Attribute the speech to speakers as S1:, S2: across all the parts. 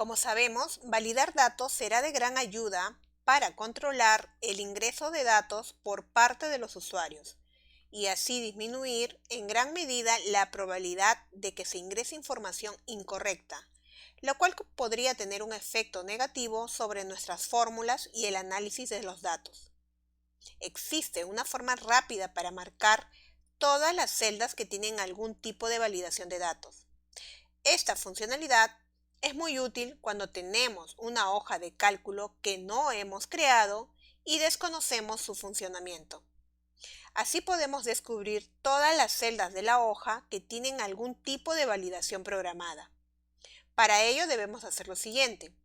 S1: Como sabemos, validar datos será de gran ayuda para controlar el ingreso de datos por parte de los usuarios y así disminuir en gran medida la probabilidad de que se ingrese información incorrecta, lo cual podría tener un efecto negativo sobre nuestras fórmulas y el análisis de los datos. Existe una forma rápida para marcar todas las celdas que tienen algún tipo de validación de datos. Esta funcionalidad es muy útil cuando tenemos una hoja de cálculo que no hemos creado y desconocemos su funcionamiento. Así podemos descubrir todas las celdas de la hoja que tienen algún tipo de validación programada. Para ello debemos hacer lo siguiente.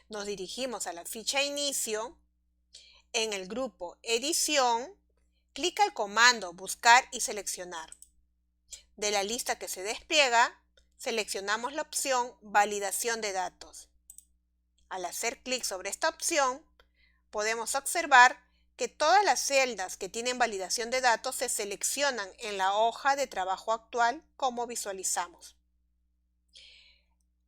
S1: Nos dirigimos a la ficha Inicio. En el grupo Edición, clica el comando Buscar y seleccionar. De la lista que se despliega, seleccionamos la opción Validación de datos. Al hacer clic sobre esta opción, podemos observar que todas las celdas que tienen validación de datos se seleccionan en la hoja de trabajo actual como visualizamos.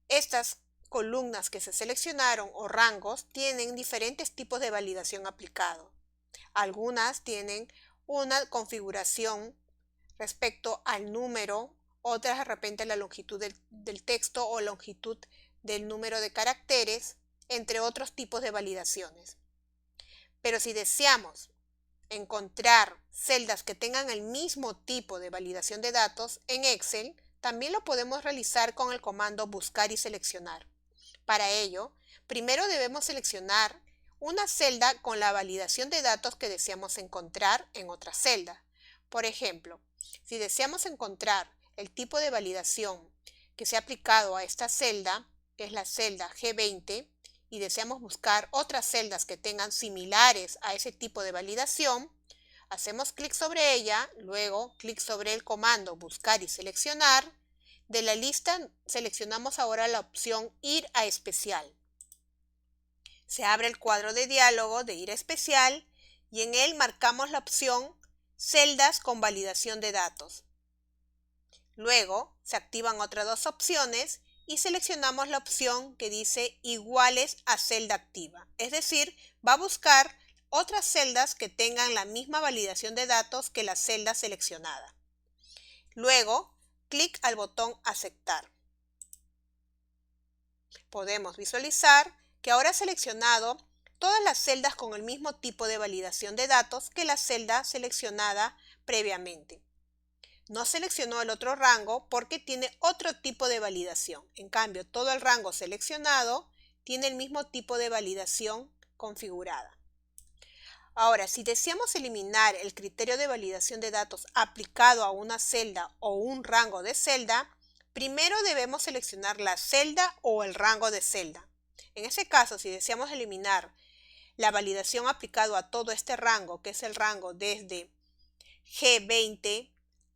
S1: Estas columnas que se seleccionaron o rangos tienen diferentes tipos de validación aplicado. Algunas tienen una configuración respecto al número, otras de repente la longitud del texto o longitud del número de caracteres, entre otros tipos de validaciones. Pero si deseamos encontrar celdas que tengan el mismo tipo de validación de datos en Excel, también lo podemos realizar con el comando Buscar y seleccionar. Para ello, primero debemos seleccionar una celda con la validación de datos que deseamos encontrar en otra celda. Por ejemplo, si deseamos encontrar el tipo de validación que se ha aplicado a esta celda, que es la celda G20, y deseamos buscar otras celdas que tengan similares a ese tipo de validación, hacemos clic sobre ella, luego clic sobre el comando Buscar y seleccionar. De la lista seleccionamos ahora la opción Ir a Especial. Se abre el cuadro de diálogo de Ir a Especial y en él marcamos la opción Celdas con validación de datos. Luego se activan otras dos opciones y seleccionamos la opción que dice iguales a celda activa. Es decir, va a buscar otras celdas que tengan la misma validación de datos que la celda seleccionada. Luego, clic al botón Aceptar. Podemos visualizar que ahora ha seleccionado todas las celdas con el mismo tipo de validación de datos que la celda seleccionada previamente. No seleccionó el otro rango porque tiene otro tipo de validación. En cambio, todo el rango seleccionado tiene el mismo tipo de validación configurada. Ahora, si deseamos eliminar el criterio de validación de datos aplicado a una celda o un rango de celda, primero debemos seleccionar la celda o el rango de celda. En ese caso, si deseamos eliminar la validación aplicado a todo este rango, que es el rango desde G20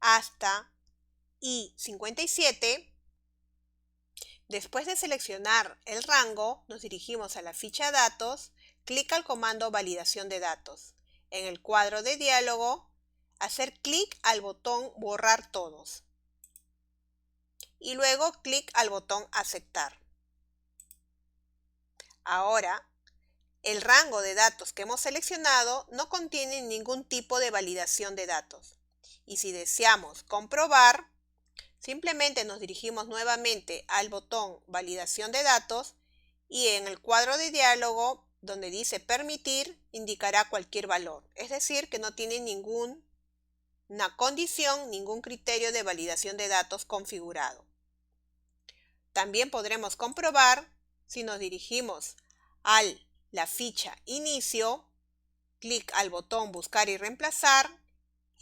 S1: hasta I57, después de seleccionar el rango, nos dirigimos a la ficha Datos, clic al comando Validación de datos. En el cuadro de diálogo, hacer clic al botón Borrar todos. Y luego clic al botón Aceptar. Ahora, el rango de datos que hemos seleccionado no contiene ningún tipo de validación de datos. Y si deseamos comprobar, simplemente nos dirigimos nuevamente al botón Validación de datos y en el cuadro de diálogo donde dice Permitir indicará cualquier valor. Es decir, que no tiene ninguna condición, ningún criterio de validación de datos configurado. También podremos comprobar si nos dirigimos a la ficha Inicio, clic al botón Buscar y reemplazar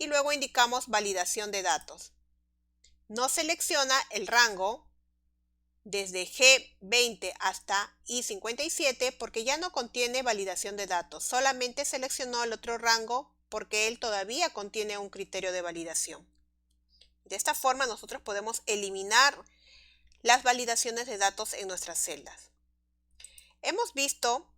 S1: y luego indicamos Validación de datos. No selecciona el rango desde G20 hasta I57 porque ya no contiene validación de datos. Solamente seleccionó el otro rango porque él todavía contiene un criterio de validación. De esta forma nosotros podemos eliminar las validaciones de datos en nuestras celdas. Hemos visto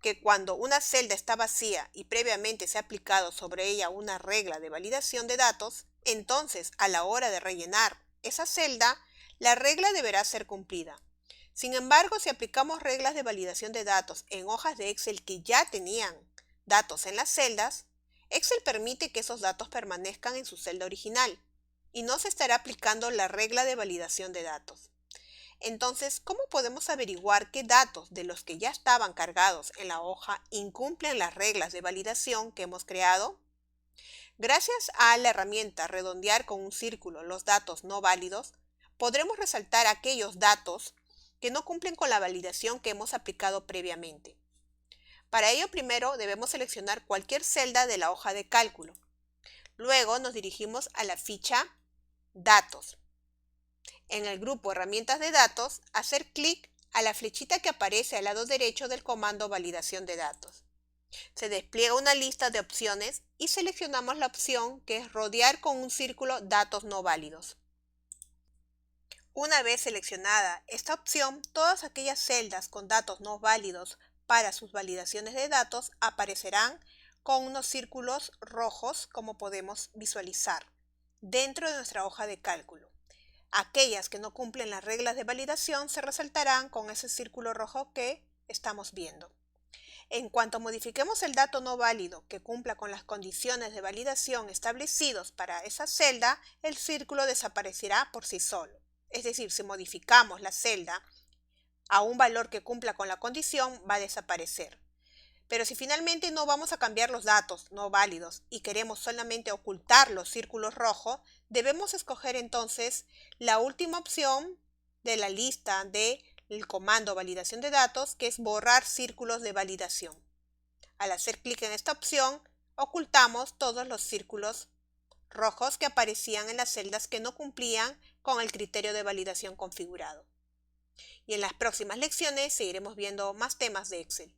S1: que cuando una celda está vacía y previamente se ha aplicado sobre ella una regla de validación de datos, entonces a la hora de rellenar esa celda, la regla deberá ser cumplida. Sin embargo, si aplicamos reglas de validación de datos en hojas de Excel que ya tenían datos en las celdas, Excel permite que esos datos permanezcan en su celda original y no se estará aplicando la regla de validación de datos. Entonces, ¿cómo podemos averiguar qué datos de los que ya estaban cargados en la hoja incumplen las reglas de validación que hemos creado? Gracias a la herramienta redondear con un círculo los datos no válidos, podremos resaltar aquellos datos que no cumplen con la validación que hemos aplicado previamente. Para ello, primero debemos seleccionar cualquier celda de la hoja de cálculo. Luego nos dirigimos a la ficha Datos. En el grupo Herramientas de datos, hacer clic a la flechita que aparece al lado derecho del comando Validación de datos. Se despliega una lista de opciones y seleccionamos la opción que es rodear con un círculo datos no válidos. Una vez seleccionada esta opción, todas aquellas celdas con datos no válidos para sus validaciones de datos aparecerán con unos círculos rojos, como podemos visualizar, dentro de nuestra hoja de cálculo. Aquellas que no cumplen las reglas de validación se resaltarán con ese círculo rojo que estamos viendo. En cuanto modifiquemos el dato no válido que cumpla con las condiciones de validación establecidos para esa celda, el círculo desaparecerá por sí solo. Es decir, si modificamos la celda a un valor que cumpla con la condición, va a desaparecer. Pero si finalmente no vamos a cambiar los datos no válidos y queremos solamente ocultar los círculos rojos, debemos escoger entonces la última opción de la lista del comando validación de datos, que es borrar círculos de validación. Al hacer clic en esta opción, ocultamos todos los círculos rojos que aparecían en las celdas que no cumplían con el criterio de validación configurado. Y en las próximas lecciones seguiremos viendo más temas de Excel.